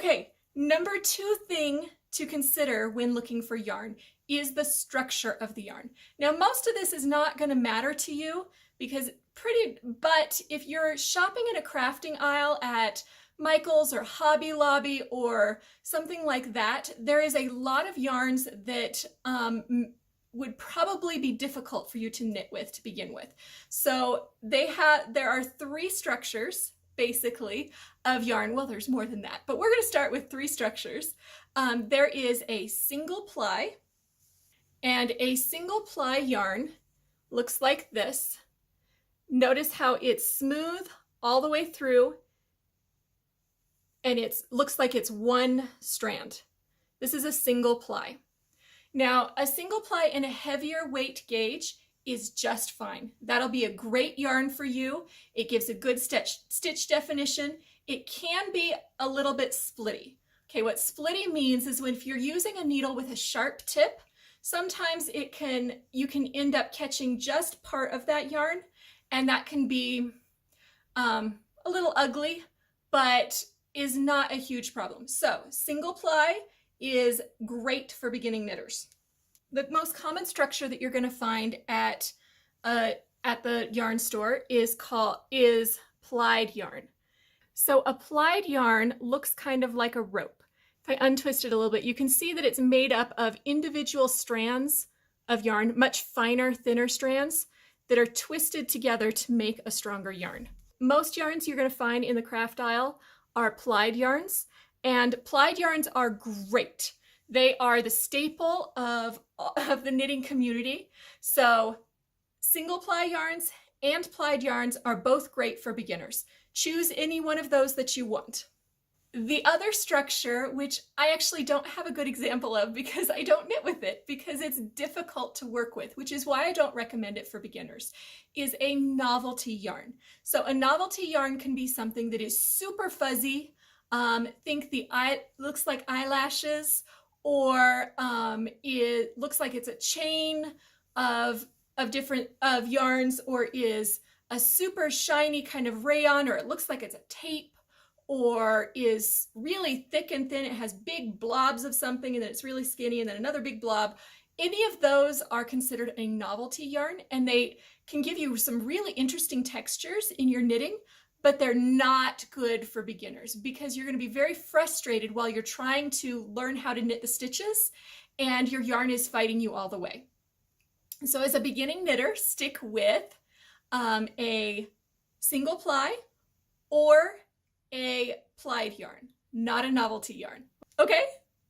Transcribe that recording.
Okay, number 2 thing to consider when looking for yarn is the structure of the yarn. Now, most of this is not going to matter to you but if you're shopping in a crafting aisle at Michael's or Hobby Lobby or something like that, there is a lot of yarns that would probably be difficult for you to knit with to begin with. So there are 3 structures basically of yarn. Well, there's more than that, but we're going to start with 3 structures. There is a single ply, and a single ply yarn looks like this. Notice how it's smooth all the way through, and it looks like it's one strand. This is a single ply. Now, a single ply in a heavier weight gauge is just fine. That'll be a great yarn for you. It gives a good stitch definition. It can be a little bit splitty. Okay, what splitty means is if you're using a needle with a sharp tip, sometimes you can end up catching just part of that yarn, and that can be a little ugly, but is not a huge problem. So single ply is great for beginning knitters. The most common structure that you're going to find at the yarn store is plied yarn. So a plied yarn looks kind of like a rope. If I untwist it a little bit, you can see that it's made up of individual strands of yarn, much finer, thinner strands that are twisted together to make a stronger yarn. Most yarns you're going to find in the craft aisle are plied yarns, and plied yarns are great. They are the staple of the knitting community. So single ply yarns and plied yarns are both great for beginners. Choose any one of those that you want. The other structure, which I actually don't have a good example of because I don't knit with it, because it's difficult to work with, which is why I don't recommend it for beginners, is a novelty yarn. So a novelty yarn can be something that is super fuzzy. Think looks like eyelashes, or it looks like it's a chain of yarns, or is a super shiny kind of rayon, or it looks like it's a tape, or is really thick and thin. It has big blobs of something, and then it's really skinny, and then another big blob. Any of those are considered a novelty yarn, and they can give you some really interesting textures in your knitting, but they're not good for beginners because you're going to be very frustrated while you're trying to learn how to knit the stitches, and your yarn is fighting you all the way. So as a beginning knitter, stick with a single ply or a plied yarn, not a novelty yarn. Okay,